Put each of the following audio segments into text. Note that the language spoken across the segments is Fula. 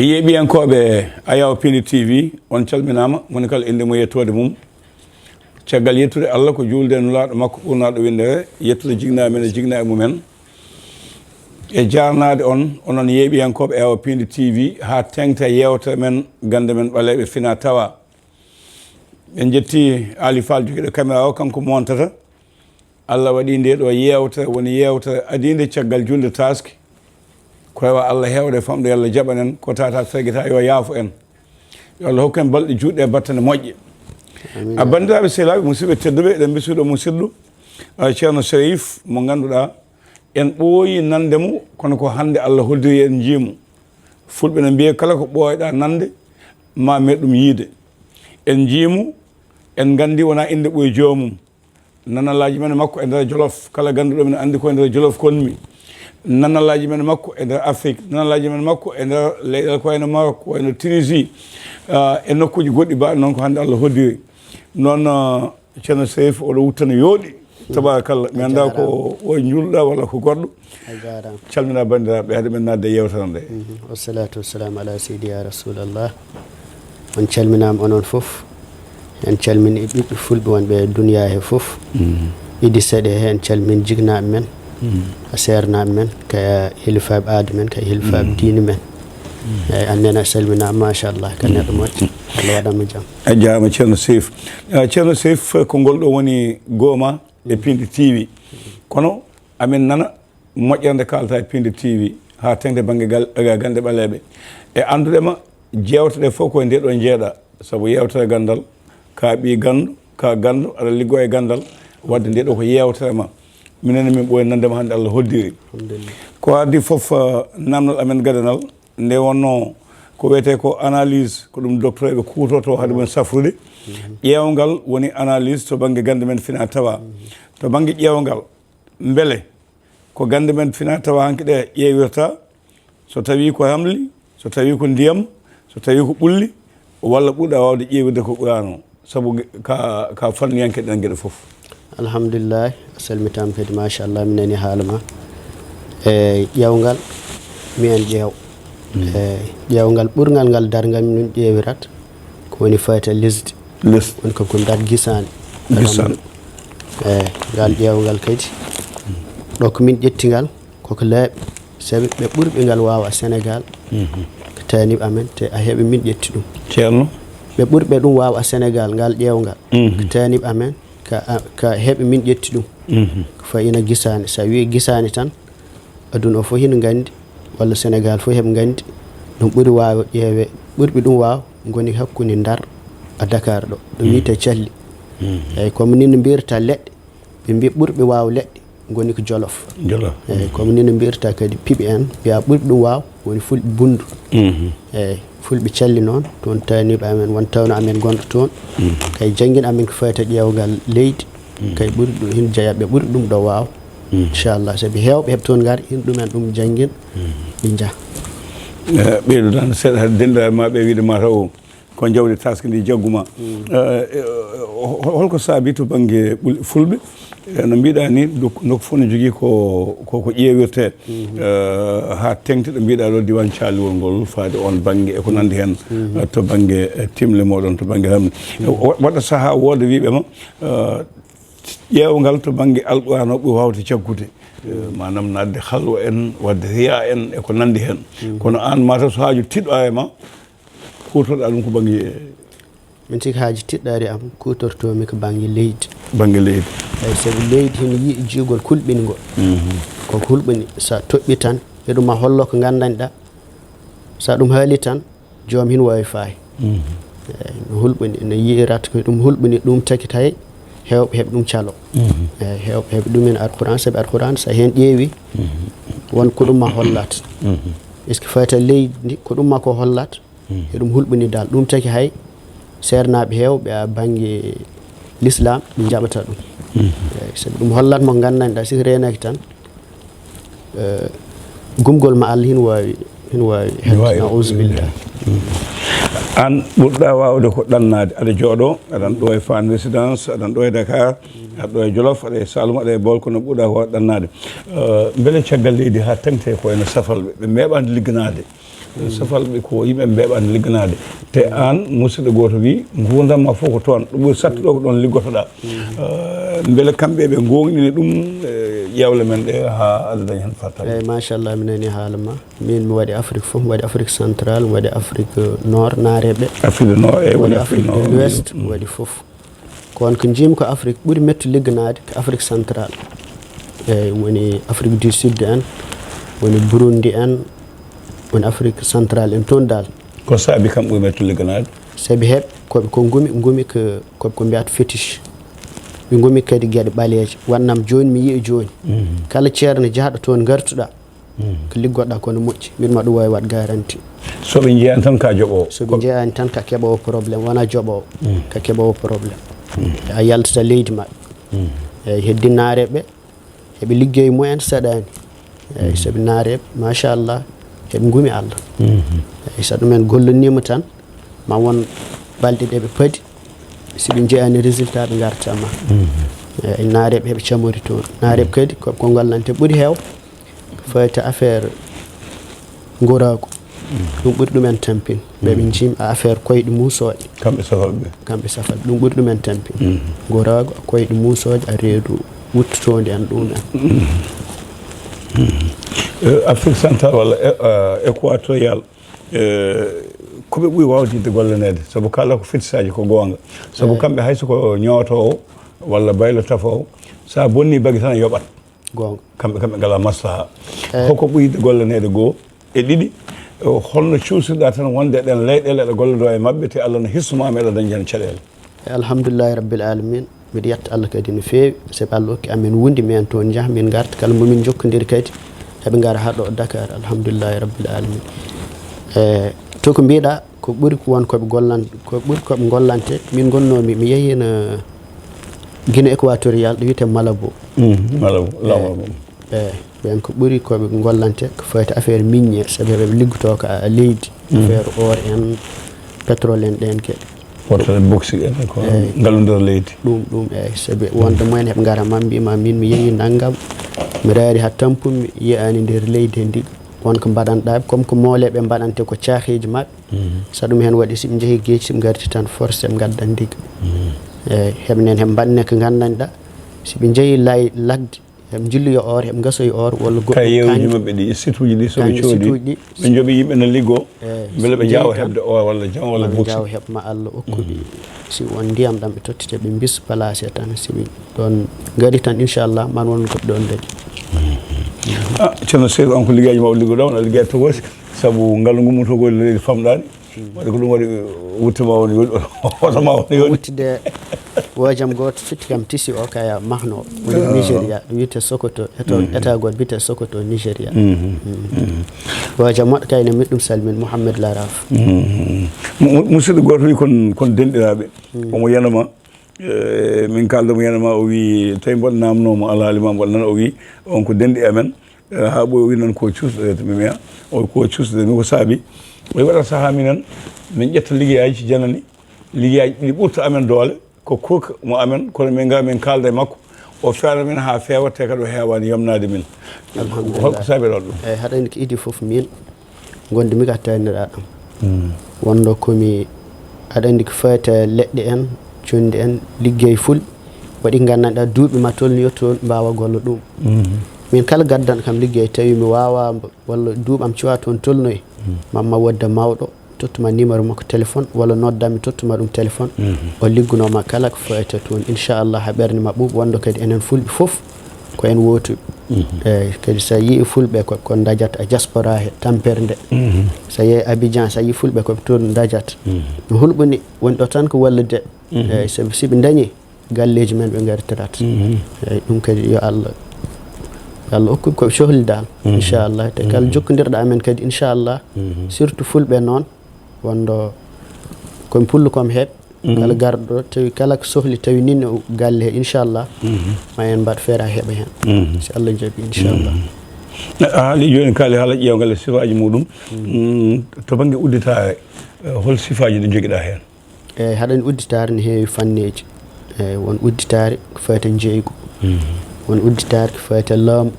yeeɓiyankoɓe Ayaw Pindi TV on calminama monikala inde mo yettode mum caggal yettude Allah ko julde no laaɗo makko ɓurnaɗo windere yettude jignaɓe men e jignaɓe mumen e jarnade on onon yeeɓiyankoɓe Ayaw Pindi TV ha tengta yewtere men gande men ɓaleɓe fina tawa en jetti Ali Fall joguiɗo caméra o kanko montata Allah waɗi nde ɗo yewtere woni yewtere adinde caggal julde taske ko hewa Allah hewde famɗo yo Allah jaɓanen ko tata feguita yo yaafo en yo Allah hokku en balɗe juɗɗe e battane moƴƴe a bandiraɓe sehlaɓe musidɓe tedduɓe eɗen bisuɗo musidɗo ceerno Cherif mo ganduɗa en ɓooyi nandemo kono ko hande Allah hoddiri en jiimu fulɓe ne mbiya kala ko ɓooyɗa nande ma meɗɗum yiide en jiimu en gandi wona inde ɓooyi joomum nanalaji men makko e nder Jolof kala ganduɗo men andi ko e nder Jolof konmi nanalaji men makko e nder Afrique nanalaji men makko e nder leyɗel ko wayno Maroc ko wayno Tunisie e nokkuji goɗɗi mbaɗi noon ko hande Allah hoddiri noon ceerno Cherif oɗo wuttano yooɗi tabarakallah mi anda ko o julɗa walla ko goɗɗo calmina bandiraɓe haade men nadde yewtere nde wassalatu wassalamu ala seydi ya rasulallah on calminama onon foof en calmini ɓiɓɓe fulɓe wonɓe duniya he foof idi seeɗe he en calmini jignaɓe men a sernaɓe men kaya hilifaɓe aada men kaya hilifaɓe diine men eyyi annen a salminama machallah ka neɗɗo moƴƴo Allah waɗanmo jaam a jarama ceerno Cherif ceerno Cherif ko ngol ɗo woni gooma e Pindi TV kono amin nana moƴƴerde kalata e Pindi TV ha tengde banggue gande ɓaleɓe e andudema jewteɗe fof koye nde ɗo jeeɗa saabu yewtere gandal ka ɓi gandu ka gandu aɗa liggo e gandal wadde nde ɗo ko yewtere ma minen min ɓooyi nandema hande Allah hoddiri ko addi foof namdal amen gadanal nde wonno ko wiyete ko analyse ko ɗum docteur ɓe kutoto haade mumen safrude ƴeewgal woni analyse to banggue gande men fina tawa to banggue ƴeewgal beele ko gande men fina tawa hanki ɗe ƴeewirta so tawi ko hamli so tawi ko ndiyam so tawi ko ɓulli walla ɓuuɗa wawde ƴeewirde ko ɓurano saabu ka fanniyanke ɗen gueɗe foof alhamdulillah a salmitama kadi machallah mi nani haala ma e ƴewgal mi en ƴeew ƴewgal ɓurgal ngal dargal min ƴeewirat ko woni fayta lesdi woni ko dar guisane ngal ƴewgal kadi ɗo ko min ƴettigal koko laaɓi saabi ɓe ɓurɓe ngal wawa Sénégal ko taniɓe amen te a heeɓe min ƴetti ɗum ceerno ɓe ɓurɓe ɗum wawa Sénégal ngal ƴewgal ko taniɓe amen ka heeɓe min ƴetti ɗum ko fayina guisane sa wi guisane tan aduna o fof hino gandi walla Sénégal fof heeɓe gandi ɗum ɓuuri wawa ƴeewe ɓurɓe ɗum wawa goni hakkude Ndar a Dakar ɗo ɗum wiyete Thialli eyyi comme ni no mbirta leɗɗe ɓe mbi ɓurɓe wawa leɗɗe goni ko Jolof eyyi comme ni no mbirta kadi piiɓe en mbiya ɓurɓe ɗum wawa woni fulɓe Bundu eyyi fulɓe Thialli noon toon taniɓe amen won tawno amen gonɗo toon kay jangguin amen ko fayta ƴewgal leydi kay ɓuuri ɗum hin jeeya ɓe ɓuuri ɗum ɗo wawa inchallah saabi hewɓe heɓe toon gaari hin ɗumen ɗum jangguin ɓe jaa ɓeydo tan seeɗa hade dendiraɓe ma ɓe wiide mataw ko jawdi taske ndi jagguma holko saabi to banggue fulɓe no mbiɗa ni nokku fof ne jogui ko ƴeewirte ha tengti ɗo mbiɗa ɗo diwan caliwol ngol faade on banggue eko nandi hen to banggue timle moɗon to banggue hamde waɗa saaha wooda wiɓema ƴeewgal to banggue alqur'an o ɓuri wawde jaggude manam nadde halwa en wadde riya en eko nandi hen kono an mataw so haaju tiɗɗo e ma kutorɗa ɗum ko banggue min siki haaji tiɗɗari am kutortomi ko banggue leydi eyyi saabi leydi hino yii jiigol kulɓingo koko hulɓini sa toɓɓi tan e ɗum ma hollo ko gandanɗa sa ɗum haali tan joom hin wawi faay eyyi no hulɓini no yiirat ko ɗum hulɓini ɗum taki tay hewɓe heeɓe ɗum calo eyyi hewɓe heeɓe ɗumen alquran saabi alquran sa hen ƴeewi won ko ɗum ma hollat est ce que fayta leydi ndi ko ɗum ma ko hollat e ɗum hulɓini dal ɗum taki hay sernaɓe hewɓe a banggue l'islam ɓe jaɓata ɗum eyyi saabi ɗum hollat mo gandanɗa siki renaki tan gumgol ma Allah hin wawi auzubillah an ɓurɗa wawde ko ɗannade aɗa jooɗo aɗan ɗo e Fann Résidence aɗan ɗo e Dakar aɗa ɗo e Jolof aɗa e Saloum aɗa e Bol kono ɓurɗa ko ɗannade beele caggal leydi ha tengte ko ene safalɓe ɓe meeɓande ligganade safalɓe ko yimɓe mbeɓani ligganade te an musidɗo goto wi gurdamma fof ko toon ɗum ɓuri sattuɗo ko ɗon liggotoɗa beele kamɓe ɓe gonɗini ɗum ƴewle men ɗe ha aɗa dañi hen fatal eyyi machallah mi nani haala ma min mi waɗi afrique fof mi waɗi afrique central mi waɗi afrique nord naareɓe afrique du nord e waɗi afrique de l'ouest mi waɗi fof kono ko jimi ko afrique ɓuuri mettu ligganade ko afrique central eyyi woni afrique du sud en woni burundi en woni afrique central en toon dal ko saabi kam ɓuuri mettu ligganade saabi heɓ koɓe ko gumi koɓe ko mbiyata fétiche ɓe gumi kadi gueɗe ɓaleeje wannam joni mi yii joni kala ceerno jahɗo toon gartuɗa ko liggoɗɗa kono moƴƴi mbinma ɗum wawi wat garanti soɓe jeeyani tan ka joɓowo soɓe jeeyani tan ka keɓowo probléme wona joɓowo ka keɓowo probléme a yaltata leydi maɓɓe eyyi heddi naareɓe heɓe liggey mumen saɗani eyyi saabi naareɓe machallah heɓe gumi Allah eyyi so ɗumen gollonima tan ma won balɗe ɗe ɓe paadi siɓe jeeyani résultat ɓe gartama eyyi naareɓe heɓe camori toon naareɓe kadi koɓe ko gollante ɓuuri heew fayta affaire gorago ɗum ɓuuri ɗumen tampin ɓeɓe jim affaire koyɗe musoje kamɓe safalɓe ɗum ɓuuri ɗumen tampin gorago koyɗe musoje a reedu wuttotode en ɗum en afrique central walla équatorial koɓe ɓuuri wawdide gollanede saabu kala ko fitisaji ko gonga saabu kamɓe hayso ko ñootowo walla baylo tafowo sa bonni bagui tan yoɓat gonga kamɓe ngala maslaha koko ɓuyde gollanede goho e ɗiɗi holno cuusirɗa tan wonde ɗen leyɗele ɗe gollado e mabɓe te Allah no hissuma meɗa dañi hen caɗele alhamdoulillahi rabbil alamin mbiɗa yetta Allah kadi no fewi saabi Allah hokki amen wundi min toon jaaha min garta kala momin jokkodiri kadi heɓe gara haɗo Dakar alhamdoulillahi rabbil alamin to ko mbiɗa ko ɓuuri ko won koɓe gollante min gonnomi mi yehino Guinée équatorial ɗo wiyete Malabo Malabo eyyi ɓen ko ɓuuri koɓe gollante ko fayta affaire miniére saabi ɓeɓe liggoto ko leydi affaire or en pétrole en ɗen gueɗe wotere boxi en ko ngallodira leydi ɗum eyyi saabi wonde mumen heɓe gara ma mbima min mi yeehi naggam mi raari ha tampumi yiyani nder leydi ndi wonko mbaɗanɗaɓe comme ko mooleɓe mbaɗante ko caaheji mabɓe so ɗum hen waɗi siɓe jeehi gueeci siɓe garti tan forcé ɓe gaddan ndiga eyyi heɓenen heɓe mbaɗne ko gandanɗa siɓe jeehi lagde heɓe jilloyo or heɓe gasoyo or walla goɗɗo yewji mabɓe ɗi site uji ɗi soɓe coodi ɓe jooɓi yimɓe no liggo beele ɓe jawa heɓde or walla jam walla boxi jawa heɓma Allah okkuɓe si won ndiyam ɗam ɓe tottite ɓe bis placé tan siɓe ɗon gari tan inchallah man won koɓe ɗon dañi ceerno Seydou on ko liggueji mawɗo liggoɗa on a ligguey togosi saabu ngaalu ngu mutogol leydi famɗani waɗi ko ɗum waɗi wuttema woni otoma woni wuttude wojam goto fitti kam tisi o kaya mahno woni Nigéria wiyete Sokoto état goto wiyete Sokoto Nigéria wojam moɗo kayne min ɗum salmin Mouhamed Laraf musidɗo goto wi kon denɗiraɓe omo yanama min kalda mo yanama o wi tawi mboɗo namnomo alhaalima mboɗo nana o wi on ko denɗi amen ha ɓoy o wi noon ko cuusɗoede mimiya o ko cuusɗode mi ko saabi o waɗata saaha minen min ƴetta liggueyaji janani liggueyaji ɗi ɓurta amen doole ko kurka mo amen kono min ga min kalda e makko o feera min ha fewa te kadi o hewani yamnade min holko saabi ɗon ɗum eyyi haɗa andi ko idi foof min gonde mi gattaniɗa ɗam wonno komi aɗa andi ko fayta leɗɗe en jonde en liggey fulɓe waɗi gandanɗa duuɓi ma tolni toon mbawa golla ɗum min kala gaddanɗo kam liggey tawi mi wawa walla duuɓam cuwa toon tolnoy mamma wodda mawɗo tottuma numéro makko téléphone walla noddami tottuma ɗum téléphone o liggunoma kala ko fayta toon inchallah ha ɓerde ma ɓuuɓa wonde kadi enen fulɓe foof ko en wotuɓe eyyi kadi sa yii fulɓe ko dajata diaspora he tampere nde sa yeeyi Abidjan sa yii fulɓe koɓe toon dajata mi hulɓini woni ɗo tan ko wallude eyyi sabi siɓe dañi galleji men ɓe gartirata eyyi ɗum kadi yo Allah hokkuɓe koɓe cohli dal inchallah te kala jokkodirɗo amen kadi inchallah surtout fulɓe noon wondo komi pullo komi heeɓ kala garɗo tawi kala ko sohli tawi nin galle he inchallah ma en mbaɗ feere heeɓa hen si Allah jaaɓi inchallah a haali joni kaali haala ƴewgal e sifaji muɗum to banggue udditare hol sifaji ɗi joguiɗa hen eyyi haɗani udditare ne heewi fanneji eyyi won udditare ko fayta jeygu won udditare ko fayta laamu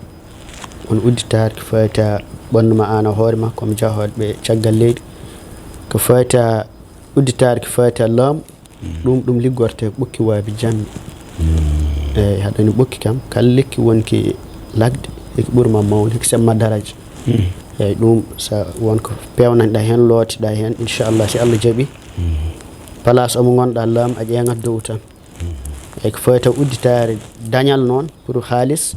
on udditaare ko fayta ɓannuma aan a hoore ma komi jahooɗe ɓe caggal leydi ko fayta udditaare ko fayta laamu ɗum liggorte ɓokki waabi jammi eyi haɗani ɓokki kam kala lekki wonki lagde eki ɓurma mawde eki semma daraja eyi ɗum so wonko pewnanɗa heen lootiɗa heen inchallah si Allah jaɓi place omo gonɗa laamu a ƴeeŋat dow tan eyi ko fayta udditaare dañal noon pour haalis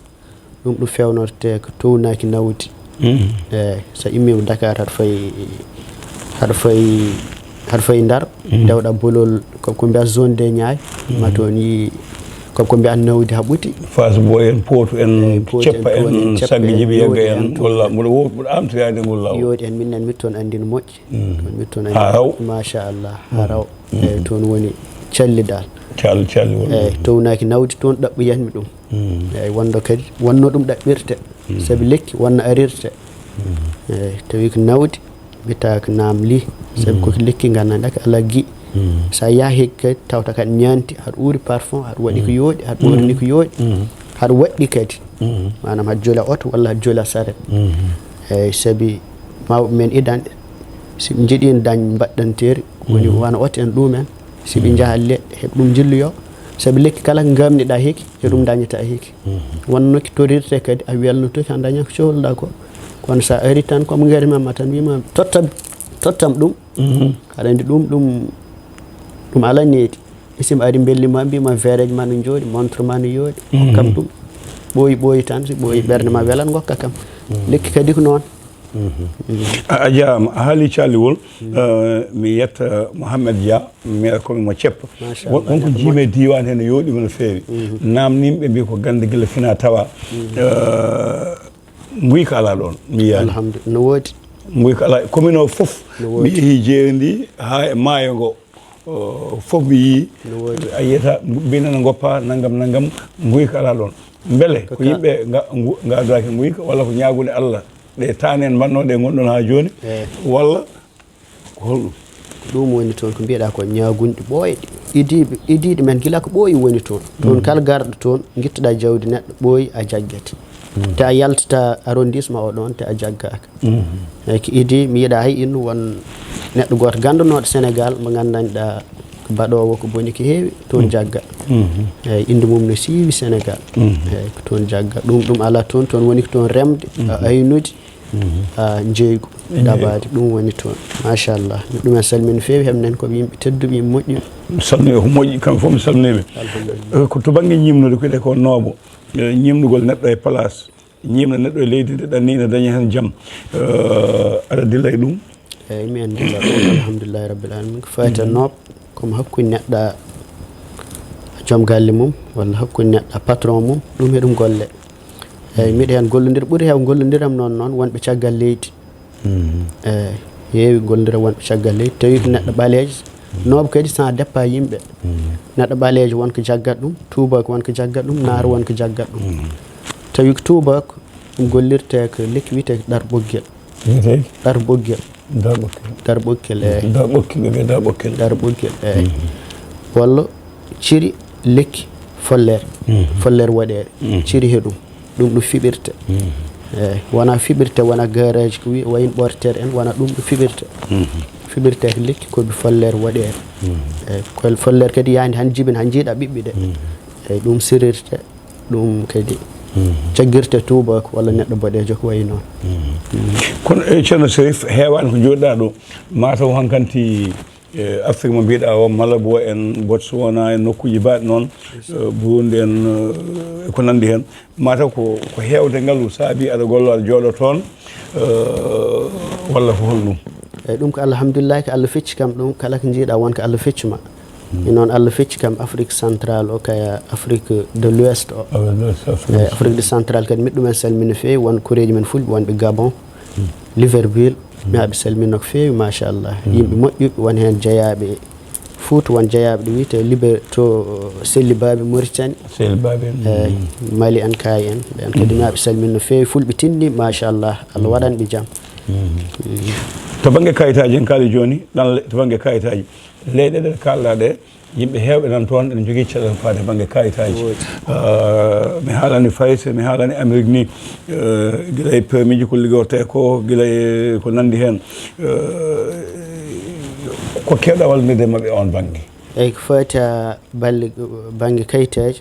ɗum fewnorte ko townaki nawdi eyi so immima Dakar haɗa fayi Ndar dewɗa bolol ko mbiya zone des Niayes ma toon yi ko mbiya nawdi ha ɓuti Fass Boy en Potou en ceppa en sagge jiɓi yagga en walla mboɗo amtoyade ngol law yooɗi en minnen mit toon andi no moƴƴi mit toon ha raw machallah ha raw eyi toon woni callidal calli woni eyi townaki nawdi toon ɗaɓɓoyanmi ɗum eyi wonno kadi wonno ɗum ɗaɓɓirte saabi lekki wonno arirte eyi tawi ko nawdi mbitta ko namli sabi koko lekki gandanta ko ala gui sa yaahi kadi tawta kadi ñanti haɗa uuri parfum haɗa waɗi ko yooɗi haɗa ɓorni ko yooɗi haɗa waɗɗi kadi manam haɗa jola auto walla haɗa jola saret eyi saabi mawɓe men idanɗe siɓe jiiɗino dañ mbaɗɗantere woni wona auto en ɗumen siɓe jaaha leɗɗe heɓe ɗum jilloyo saabi lekki kala ko gamniɗa hiki ko ɗum dañata hiki wonno ki torirte kadi a welnotoki a daña ko cohluɗa ko kono sa ari tan komo gaari mamma tan wima tottam ɗum aɗa andi ɗum ala needi isimo ari bellima mbima vereje ma no jooɗi montre ma no yooɗi hokkam ɗum ɓooyi tan si ɓooyi ɓerde ma welan gokka kam lekki kadi ko noon a jarama a haali calliwol mi yetta Mouhamed Dia maire komi mo ceppa wonko jiime diwan hen yooɗima no feewi namnimɓe mbi ko gande guila fina tawa guyka ala ɗon mi yiyani alhamdulillah no woodi guyka ala commune o foof mi yeehi jeendi ha e maayo ngo fof mi yii a yiyata binana goppa naggam guyka ala ɗon beele ko yimɓe gadaki guyka walla ko ñagude Allah ɗe tane en mbannoɗe gonɗon ha joni walla ko holɗum ɗum woni toon ko mbiyeɗa ko ñagunɗe ɓooyɗe idiɗe men gila ko ɓooyi woni toon kala garɗo toon guittoɗa jawdi neɗɗo ɓooyi a jaggete te a yaltata arrondissement o ɗon te a jaggaka eyyi ko idi mi yiiɗa hay innu won neɗɗo goto gandunoɗo Sénégal mo gandanɗa ko baɗowo ko boni ko heewi toon jagga eyyi inde mum no siiwi Sénégal eyyi ko toon jagga ɗum ala toon woni ko toon remde aynude jeeygu ɗaɓade ɗum woni toon machallah ɗum en salmini feewi heɓnen koɓe yimɓe tedduɓe yimɓe moƴƴuɓe salmini ko moƴƴi kamɓe fof mi salminiɓe ko to banggue ñimnude kuɗe ko nooɓo ñimnugol neɗɗo e place ñimna neɗɗo e leydi ndi ɗanni ne daña hen jaam aɗa dilla e ɗum eyyi mi en dilla ɗum alhamdulillahi rabbil alamin ko fayta nooɓ komo hakkude neɗɗo joom galle mum walla hakkude neɗɗo patron mum ɗum e ɗum golle eyyi miɗo hen gollodira ɓuuri hew gollodiram noon wonɓe caggal leydi eyyi heewi gollodira wonɓe caggal leydi tawi ko neɗɗo ɓalejo nooɓe kadi sans déppa yimɓe neɗɗo ɓalejo wonko jaggat ɗum tubako wonko jaggat ɗum naaro wonko jaggat ɗum tawi ko tubako ɗum gollirte ko lekki wiyete ko ɗar ɓoggel eyyi walla ciri lekki follere waɗede ciri he ɗum fiɓirte eyyi wona fiɓirte wona garage ko wi wayno ɓortere en wona ɗum ɗo fiɓirte ko lekki koɓe follere waɗede eyyi follere kadi yani han jibina han jiiɗa ɓiɓɓe ɗe eyyi ɗum sirirte ɗum kadi caggirte tubako walla neɗɗo boɗejo ko wayi noon kono ceerno Sérif heewani ko joɗɗa ɗo mataw hankanti Afrique mo mbiɗa o Malabo en Botswana en nokkuji mbaɗi noon Burundi en ko nandi hen mataw ko hewde ngaalu saabi aɗa gollo aɗa jooɗo toon walla ko holɗum eyyi ɗum ko alhamdulillah ko Allah fecci kam ɗum kala ko jiiɗa wonko Allah feccuma noon Allah fecci kam Afrique centrale o kaya Afrique de l'Ouest o Afrique de centrale kadi miɗo ɗumen salmina feewi won koreji men fulɓe wonɓe Gabon Libreville mi aɓe salmino ko feewi machallah yimɓe moƴƴuɓe won hen jeeyaɓe Fouta won jeeyaɓe ɗo wiyete to Selli Baɓe Mauritanie Mali en Kayi en ɓen kadi mi aɓe salmino no feewi fulɓe tinni machallah Allah waɗanɓe jaam to banggue kayitaji en kaali joni ɗan to banggue kayitaji leyɗe ɗe kalɗa ɗe yimɓe heewɓe nan toon ene jogii caɗeele faade baŋnge kayitaji mi haalani fayse mi haalani Amérique ni gila e permis ji ko liggorte ko gila e ko nanndi heen ko keewɗa wallonndirde maɓɓe on baŋnge eyi ko fayta baŋnge kayitaji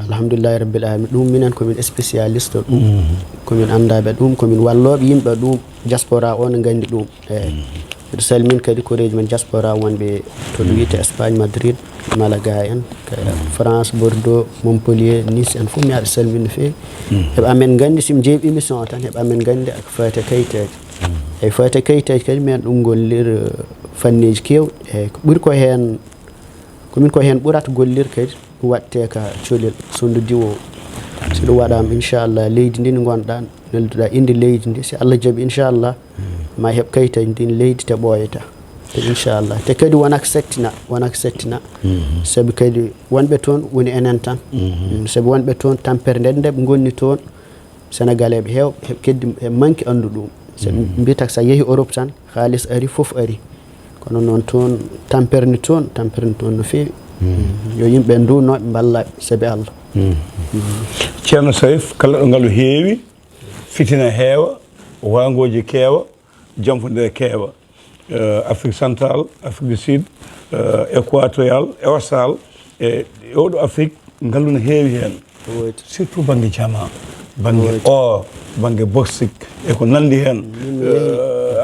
alhamdulillahi rabbil alamin ɗum minen komin spécialiste ɗum komin anndaɓe ɗum komin walloɓe yimɓe ɗum diaspora o ne nganndi ɗum eyi mbiɗo salmin kadi koreji men diaspora wonɓe to ɗum wiyete Espagne Madrid Malaga en France Bordeaux Montpellier Nice en fof mi aɗa salmin no feewi heɓa amen nganndi somi jeeyi émission o tan heɓa amen nganndi ko fayta kayitaji eyi fayta kayitaji kadi minen ɗum gollir fanneji kewɗi eyyi ko ɓuuri ko heen komin ko heen ɓurata gollir kadi ɗum watte ka colel sondu diwo so ɗum waɗama inchallah leydi ndi ndi gonɗa nelduɗa inde leydi ndi si Allah jaaɓi inchallah ma heɓ kayitaji ndin leydi te ɓooyata te inchallah te kadi wonaka settina saabi kadi wonɓe toon woni enen tan saabi wonɓe toon tampere nde ɓe gonni toon sénégalais ɓe heewɓe heɓ keddi e manque andu ɗum saabi mbiyata sa yeehi Europe tan haalis ari foof ari kono noon toon tampere ni toon no feewi yo yimɓe ndunoɓe ballaɓe saabi Allah ceerno Saif kala ɗo ngaalu heewi fitina heewa wangoji keewa janfodire keewa Afrique central Afrique du sud équatorial ewasal e oɗo Afrique ngaalu no heewi heen surtout baŋnge jama baŋnge or baŋnge bauxite e ko nanndi heen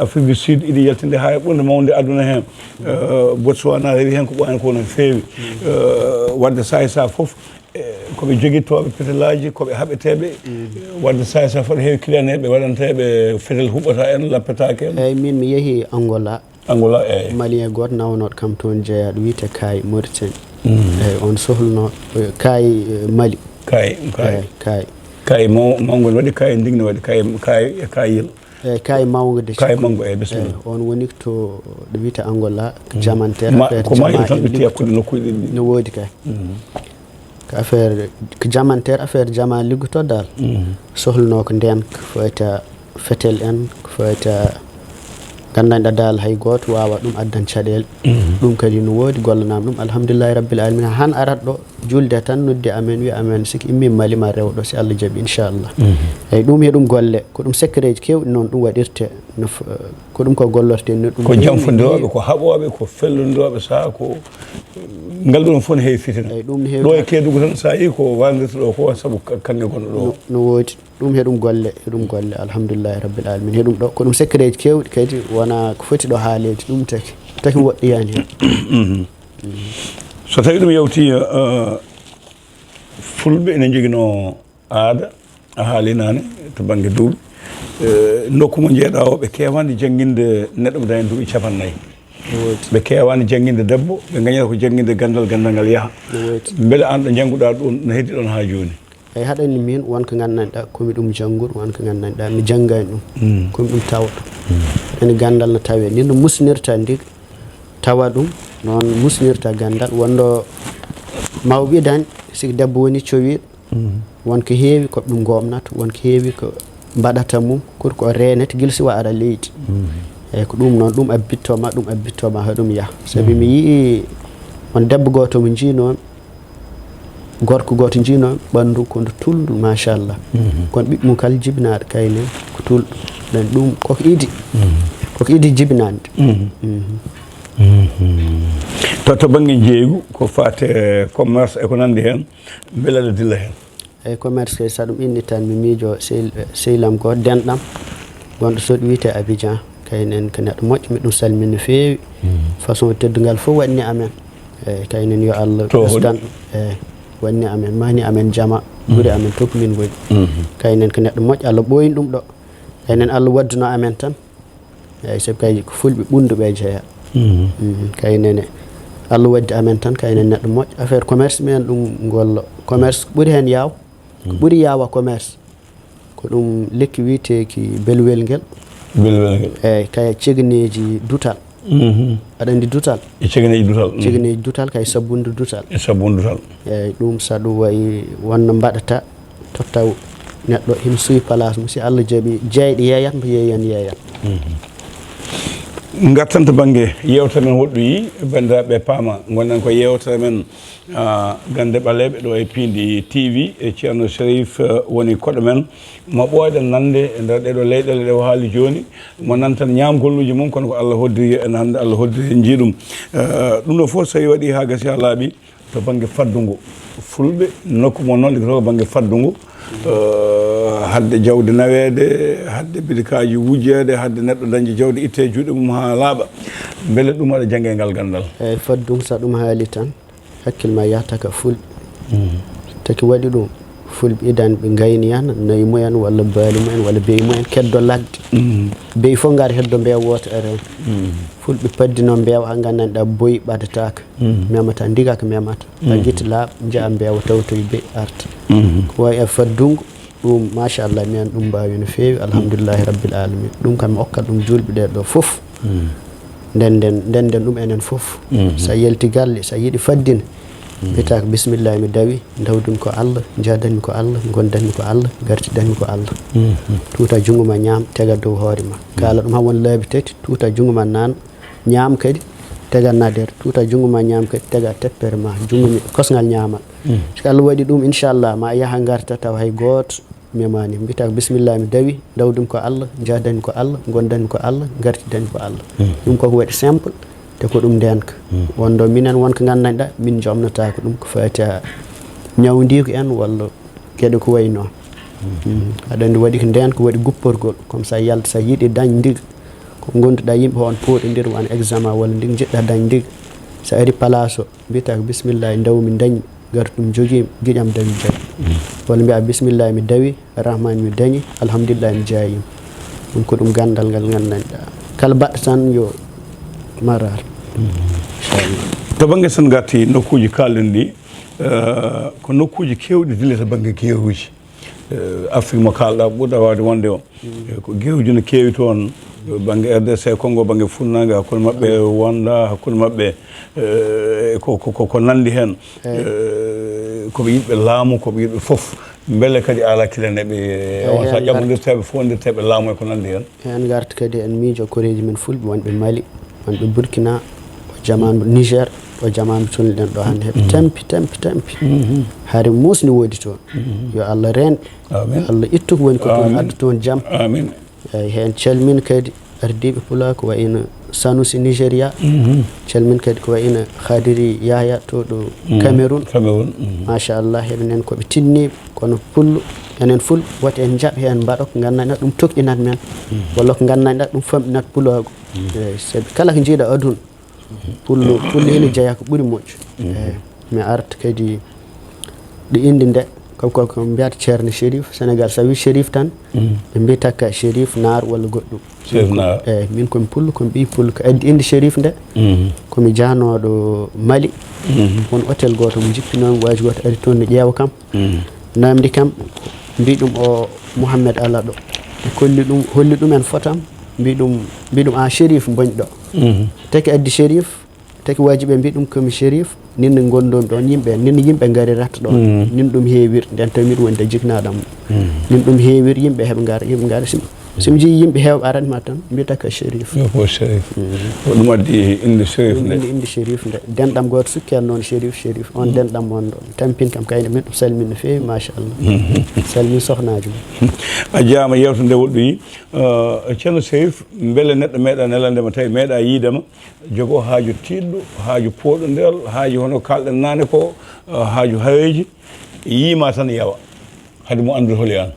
Afrique du sud iɗi yaltinde haa e ɓurde mawde aduna heen Botswana rewi heen ko ɓooyani ko no feewi wadde sa fof koɓe joguittoɓe pételaji koɓe haɓeteɓe wadde sa fof ɗo heewi clientɓe waɗanteɓe fetel huɓɓata en lappetake en eyyi min mi yeehi Angola eyyi malien goto nawnoɗo kam toon jeeyaɗo wiyete Kaye Mauritanie eyyi on sohlno Kaye Mali Kaye mawgol waɗi Kaye ndigni waɗi Kayil eyyi Kaye mawgo de Kaye mawgo eyyi bisimilla on woni to ɗo wiyete Angola jamantere ko mayi tan ɓe tiyakkude nokkuji ɗin no woodi kay ko affaire ko jamantere affaire jama liggoto dal sohlno ko nden ko fayta fetel en ko fayta gandanɗa dal hay goto wawa ɗum addan caɗele ɗum kadi no woodi gollanama ɗum alhamdulillahi rabbil alamin han arat ɗo julde tan noddi amen wi amen siki immi Mali ma rewɗo si Allah jaaɓi inchallah eyyi ɗum he ɗum golle ko ɗum secret ji kewɗi noon ɗum waɗirte ko ɗum ko gollorte ni ɗum ko janfodiroɓe ko haɓoɓe ko fellodiroɓe saha ko ngal ɗum fof ne heewi fitina ɗum ne heewi ɗo e Kédougou tan sa yi ko waldirta ɗo ko saabu kanne gonɗo ɗo no woodi ɗum he ɗum golle alhamdulillahi rabbil alamin he ɗum ɗo ko ɗum secret ji kewɗi kadi wona ko foti ɗo haaleji ɗum taki woɗɗoyani hen so tawi ɗum yawti fulɓe ene joguino aada a haali nane to baŋnge duuɓi nokku mo jeeɗa o ɓe kewani jangguinde neɗɗo mo dañi duuɓi 50 ɓe kewani jangguinde debbo ɓe gañata ko jangguinde gandal ngal yaaha beele an ɗo jangguɗa ɗum no heddi ɗon ha joni eyyi haɗanni min wonko gandanɗa komi ɗum jangguɗo wonko gandanɗa mi janggani ɗum komi ɗum tawɗo ene gandal no tawe ni no musnirta ndig tawa ɗum noon musnirta gandal wonɗo mawɓe dañ siki debbo woni cowiɗo wonko heewi koɓe ɗum gomnata wonko heewi ko mbaɗata mum pour ko renete guila siwa ara leydi eyyi ko ɗum noon ɗum abbittoma ha ɗum yaaha saabi mi yii on debbo goto mo jiinomi gorko goto jiinomi ɓandu kono tuldu machallah kono ɓiɓɓe mum kala jibinaɗo kayne ko tulɗo ɗen ɗum koko idi jibinande to baŋnge jeeygu ko fate commerce e ko nanndi heen beele aɗa dilla heen eyyi commerce kay sa ɗum inni tan mi miijo sehlam goto denɗam gonɗo soɗi wiyete Abidjan kaynen ko neɗɗo moƴƴo mi ɗum salmin no feewi façon teddugal fof waɗni amen eyyi kaynen yo Allah ɓesdan eyyi waɗni amen mani amen jama ɓuuri amen fof min woni kaynen ko neɗɗo moƴƴo Allah ɓooyni ɗum ɗo kaynen Allah wadduno amen tan eyyi saabi kay ko fulɓe ɓunduɓe jeeya kaynene Allah waddi amen tan kaynen neɗɗo moƴƴo affaire commerce men ɗum gollo commerce ɓuuri hen yaaw ko ɓuuri yaawa commerce ko ɗum lekki wiyeteki belwel ngel eyyi kay ceganeji dutal aɗa andi dutal ceganeji dutal kay sabbunde dutal eyyi ɗum sa ɗum wayi wonno mbaɗata totta neɗɗo hino suwi place mum si Allah jaaɓi jeyɗo yeeyat mbo yeeyan gartan to bange yewta men woddu bandiraɓe paama gonnen ko yewta men gande ɓaleɓe ɗo e Pindi TV e ceerno Sherif woni koɗo men mo ɓooyɗen nande e nder ɗeɗo leyɗele ɗe o haali joni mo nan tan ñamgolluji mum kono ko Allah hoddiri en hannde Allah hoddiri en jiiɗum ɗum ɗo fof so waɗi ha gasi ha laaɓi to bange faddungo fulɓe nokku mo noon liggoto ko bange faddungo hadde jawdi nawede hadde bidikaji wujjede hadde neɗɗo dañji jawdi itte juuɗe mum ha laaɓa beele ɗum waɗa jangue ngal gandal eyyi faddung sa ɗum haali tan hakkille ma yahtaka fulɓe taki waɗi ɗum fulɓe idan ɓe gayni yan nayi mumen walla baali mumen walla beyi mumen keddo lagde beyi fof gaari heddo mbeewa woto are fulɓe paddino mbeewa ha gandanɗa boyi ɓadataka memata ndiga ko memata a guitta laaɓa jaa mbeewa tawtoye beyi arta ko wayi e faddungo ɗum machallah minen ɗum mbawi no fewi alhamdoulillahi rabbil alamin ɗum kam mi okkat ɗum julɓe ɗe ɗo foof ndenden ɗum enen foof sa yalti galle sa yiiɗi faddine mbiyata ko bisimillahi mi dawi dawdumi ko Allah jadanmi ko Allah gondanmi ko Allah gartidanmi ko Allah tuuta jungo ma ñaam tega dow hoore ma kala ɗum ha won laabi tati tuuta jungo ma naan ñaam kadi tega nader tuuta jungo ma ñaam kadi tega teppere ma jungo kosngal ñaamal so Allah waɗi ɗum inchallah ma yaha garta taw hay goto memani mbiyata ko bisimillahi mi dawi dawdumi ko Allah jadanmi ko Allah gondanmi ko Allah gartidanmi ko Allah ɗum koko waɗi simple te ko ɗum ndenka wondo minen wonko gandanɗa min jomnotako ɗum ko fati a ñawdiko en walla gueɗe ko wayi noon aɗa andi waɗi ko ndenka waɗi gupporgol comme ça yalta sa yiiɗi dañ ndiga ko gonduɗa yimɓe on pooɗodira wan examen walla ndig jiɗɗa dañ ndiga sa ari place o mbiyata ko bisimillahi dawmi dañmi garta ɗum joguimi guiƴam dañi jayi walla mbiya bisimillahi mi dawi rahmani mi dañi alhamdulillahi mi jayima ɗum ko ɗum gandal ngal gandanɗa kala baɗɗo tan yo marar to bange sen gatti nokkuji kalden ɗi ko nokkuji kewɗi dille to bange gewuji Afrique mo kalɗa ɓurɗa wawde wonde o ko gewuji no kewi toon bange RDC Congo bange funnange hakkude mabɓe wonda hakkude mabɓe ko nandi hen koɓe yiɗɓe laamu koɓe yiɗɓe foof beele kadi ala kileneɓe on sa ƴaɓodirteɓe fondirteɓe laamu e ko nandi hen hen garta kadi en miijo koreji men fulɓe wonɓe Mali wonɓe Burkina o jamanu Niger o jamanu colliɗen ɗo hande heɓe tampi haare musni woodi toon yo Allah renɓe Allah ittu ko woni ko toon adda toon jaam amin eyyi hen calmin kadi ardiɓe pula ko wayno Sanusi Nigéria calmin kadi ko wayno Khadiri Yaya to ɗo Cameroun machallah heɓenen koɓe tinniɓe kono pullo enen fulɓe woto en jaaɓ hen mbaɗa ko gandanɗa ɗum toƙƴinat men walla ko gandanɗa ɗum famɗinat pulago eyyi saabi kala ko jiiɗa aduna pullo ene jeeya ko ɓuuri moƴƴo eyyi mi arta kadi ɗo inde nde ko mbiyata ceerno Chérif Sénégal sa wi Chérif tan ɓe mbiyata ka Chérif naar walla goɗɗum eyyi min komi pullo komi ɓi pullo ko addi inde Chérif nde komi jahanoɗo Mali won hôtel goto mo jippinomi waji goto ari toon ne ƴeewa kam namdi kam mbi ɗum o Mouhamed Ala ɗo holli ɗumen fotam mbi ɗum an Chérif boñɗo taki addi Chérif taki waji ɓe mbi ɗum komi Chérif ninno gondon ɗon yimɓe gaari ratta ɗon nin ɗum heewir nden tawi miɗum wonde jignaɗam nin ɗum heewir yimɓe heɓe gaara somi jii yimɓe heewɓe aranma tan mbiyata ka Chérif ɗum addi inde Chérif nde inde Chérif nde denɗam goto sukkeno noon Chérif on denɗam on ɗon tampin kam kayne min ɗum salmin no fewi machallah salmin sohnaji mum a jaama yewto nde woɗɗoyi ceerno Chérif beele neɗɗo meeɗa nelandema tawi meeɗa yiidema jogo haaju tiɗɗo haaju pooɗodel haaju hono kalɗen nane ko haaju haweji yiima tan yawa haade mo andude holi an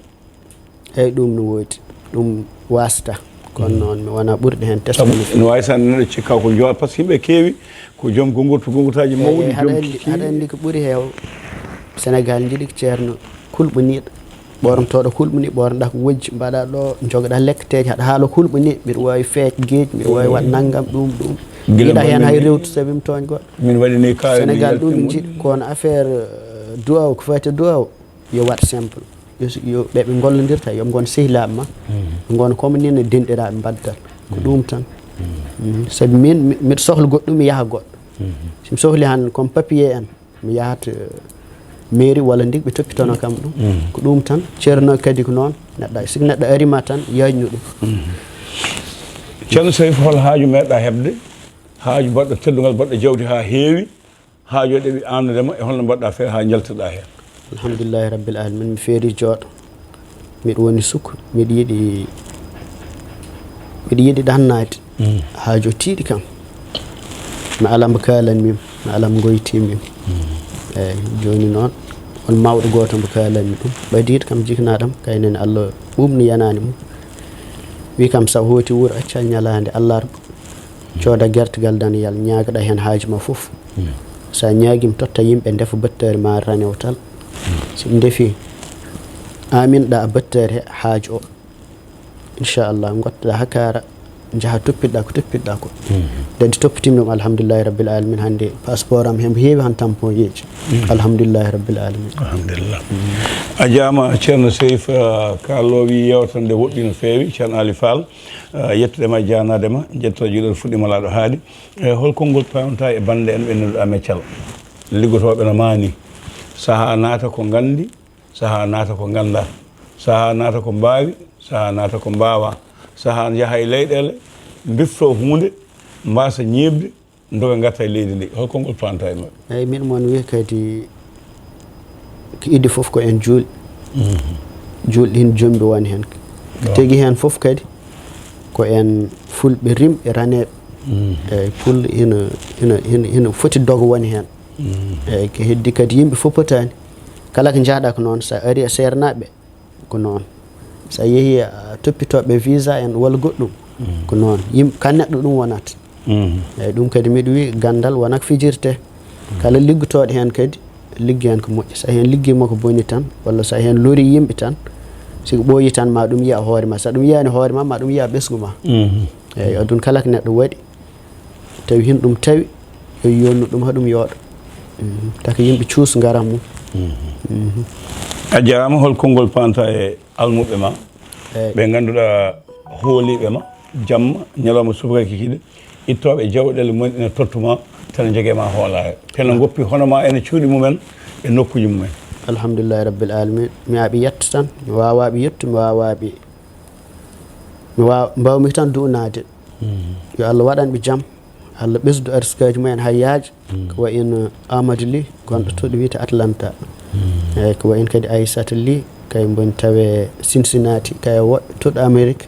eyyi ɗum no woodi ɗum wasata kono noon mi wona ɓurɗo hen testane no wawi tan neɗɗo cikka ko jowa par ce que yimɓe keewi ko joom gongortaji mawɗi haɗa andi ko ɓuuri heew Sénégal jiiɗi ko ceerno kulɓaniɗo ɓornotoɗo hulɓani ɓornoɗa ko wojji mbaɗa ɗo jogoɗa lekketeje haɗa haala hulɓani mbiɗa wawi feec gueeji mbiɗa wawi waɗ naggam ɗum jiiɗa hen hay rewtu sabi mi toñ goɗɗo min waɗini ka Sénégal ɗum min jiiɗi kono affaire duwaw ko fati duwaw yo waɗ simple yo ɓeɓe gollodirta yoɓe gon sehilaɓe ma ɓe gona comme ni no denɗiraɓe mbaddata ko ɗum tan saabi min mbiɗa sohla goɗɗum mi yaaha goɗɗo somi sohli han comme papier en mi yahata mairie walla ndig ɓe toppitono kam ɗum ko ɗum tan ceerno kadi ko noon neɗɗo siko neɗɗo arima tan yajnu ɗum ceerno Sayf hol haaju meeɗa heɓde haaju baɗɗo teddugal baɗɗo jawdi ha heewi haaju ɗeɓi amnudema e holno mbaɗɗa feere ha jaltoɗa hen alhamdulillahi rabbil alamin mi feeri jooɗo miɗo woni sukku miɗo yiɗi ɗannade haaju tiiɗi kam mi alam kalanmim mi alam goytimim eyyi joni noon on mawɗo goto mbo kalanmi ɗum ɓadiɗo kam jiknaɗam kaynene Allah ɓumni yanani mum wi kam sa hooti wuuro acca ñalade allarba cooda guertegal daniyal ñagoɗa hen haaju ma foof sa ñaguima totta yimɓe defa battere ma ranewtal so deefi aminɗa battere haaju o inchallah gottoɗa hakkara jaaha toppitɗa ko toppitɗa ko dedi toppitimi ɗum alhamdulillahi rabbil alamin hande passeport am hembo heewi han tampon yeeji alhamdulillahi rabbil alamin alhamdulillah a jaama ceerno Sayf kallowi yewtere nde woɗɗi no feewi ceerno Ali Fall yettudema e janadema jetto juuɗe fuɗɗima laaɗo haali holkol ngol pawnta e bande en ɓennuɗa meccal liggotoɓe no maani saaha naata ko gandi saaha naata ko ganda saaha naata ko mbawi saaha naata ko mbawa saaha jaaha e leyɗele bifto hunde mbasa ñebde doga gatta e leydi ndi holkol ngol panta e maɓɓe eyyi min moon wi kadi ko idde foof ko en juulɗi juulɗi hin jombi woni hen tegi hen foof kadi ko en fulɓe rimɓe raneɓe eyyi pulle ina foti doga woni hen eyyi ko heddi kadi yimɓe fof potani kala ko jaaɗa ko noon sa ari e sernaɓe ko noon sa yeehi a toppitoɓe visa en walla goɗɗum ko noon yimɓe kan neɗɗo ɗum wonata eyyi ɗum kadi miɗo wi gandal wonako fijirte kala liggotoɗo hen kadi liggi hen ko moƴƴi sa hen liggima ko boni tan walla sa hen lori yimɓe tan siko ɓooyi tan ma ɗum yiya hoore ma sa ɗum yiyani hoore ma ɗum yiya ɓesgu ma eyyi aduna kala ko neɗɗo waɗi tawi hin ɗum tawi yo yonnu ɗum haɗum yooɗo taka yimɓe cuus garan mum a jarama holkol ngol panta e almuɓe ma ɓe ganduɗa hooliɓe ma jamma ñalawma subaka kikiɗe ittoɓe jawɗele mumen ina tottuma tene joguema hoolare tene goppi hono ma ene cuuɗi mumen e nokkuji mumen alhamdulillahi rabbil alamin mi yaaɓi yetta tan mi wawaɓe yettu mi wawaɓe mbawmi tan du'nade yo Allah waɗanɓe jaam Allah ɓesdu arsikaji mumen hay yaaja ko wayno Amadou Ly gonɗo to ɗo wiyete Atlanta eyyi ko wayno kadi Aissata Ly kay boni tawe Cincinnati kay woɗɗo toɗo Amérique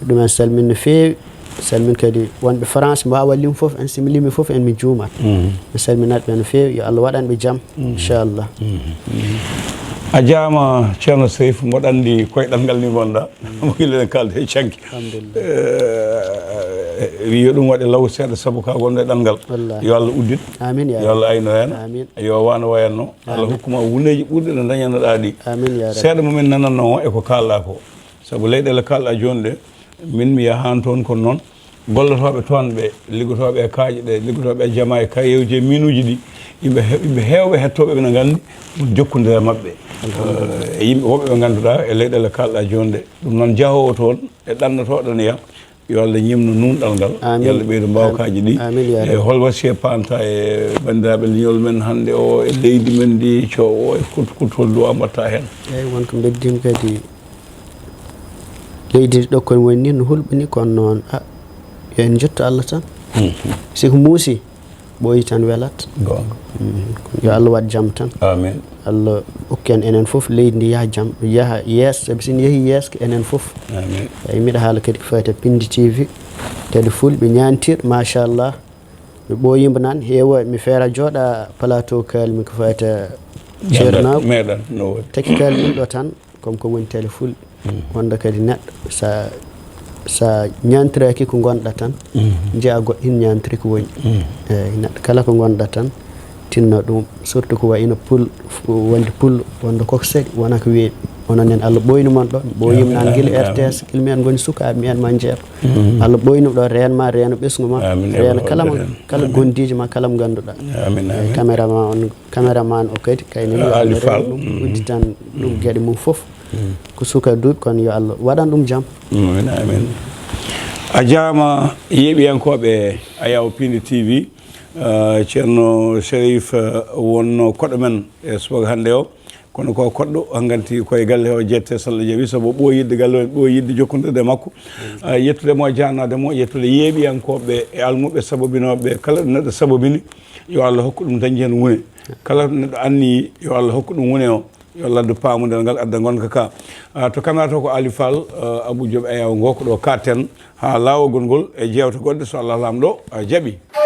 ɗumen salmin no feewi salmin kadi wonɓe France mi wawa lim foof en simi limi foof en mi juumat mi salminaɓe no feewi yo Allah waɗanɓe jaam inchallah a jaama ceerno Sayf mboɗo andi koyɗal ngal ni gonɗa mo gillen kalde e canki wiyo ɗum waɗe law seeɗa saabu ka gonɗo e ɗanngal yo Allah uddit amin ya yo Allah ayno hen yo wano wayanno Allah hokkuma wuneji ɓurɗe ɗe dañanoɗa ɗi amin ya seeɗa momin nananno eko kalɗa ko saabu leyɗele kalɗa joni ɗe min mi yahan toon kono noon gollotoɓe toon ɓe liggotoɓe e kaaƴe ɗe liggotoɓe e jama e kayewji e minuji ɗi yimɓe hewɓe hettoɓe ɓe no gandi jokkodira mabɓe e yimɓe woɓɓe ɓe ganduɗa e leyɗele kalɗa joni ɗe ɗum noon jahowo toon e ɗannotoɗo ne yo Allah ñimno nunɗal ngal yo Allah ɓeydo mbawkaji ɗi e hol wasiya panta e bandiraɓe leñol men hande o e leydi men ndi coowo e kutol duwa mbatta hen eyyi wonko beddima kadi leydi ɗo kon woni ni no hulɓini kono noon yo en jetto Allah tan siko muusi ɓooyi tan welat yo Allah waɗ jaam tan amin Allah hokken enen foof leydi ndi yaha jaam yaha yeeso saabi sin yeehi yeeso ko enen foof amin eyyi mbiɗa haala kadi ko fayta Pindi TV kadi fulɓe ñantir machallah mi ɓooyima nan heewa mi feera jooɗa plateau kalmi ko fayta ceernago meɗen no waɗi taki kalmi ɗum ɗo tan comme ko woni télé fulɓe wonda kadi neɗɗo sa ñantiraki ko gonɗa tan jeeya goɗɗo hin ñantiri ko woni eyyi neɗɗo kala ko gonɗa tan tinno ɗum surtout ko wayno wonde pullo wonde kokseɗe wona ko weeɓi onon en Allah ɓoynumon ɗo ɓooyima nan guila RTS ilmi en goni sukaɓe mi en ma jeeɗo Allah ɓoynum ɗo renma reena ɓesgu ma reena kala gondiji ma kala mo ganduɗa eyyi caméraman o kadi kayni ɗum uddi tan ɗum gueɗe mum foof ko suka duuɓi kono yo Allah waɗan ɗum jaam amin a jaama yeeɓiyankoɓe Ayaw Pindi TV ceerno Sayf wonno koɗo men e subaka hannde o kono ko koɗɗo hanganti koye galle o jette so Allah jaɓi sabu ɓooyidde galle o ɓooyidde jokkondirde makko yettude mo jannade mo yettude yeeɓiyankoɓe e almuɓe sababinoɓe kala ɗo neɗɗo sababini yo Allah hokku ɗum dañi hen wune kala ɗo neɗɗo anni yo Allah hokku ɗum wune o yo laddu paamudel ngal adda gonka ka to kamera to ko Ali Fall Abou Diop Ayaw ngo ko ɗo katten ha lawol ngol e jewte goɗɗe so Allah lamɗo jaaɓi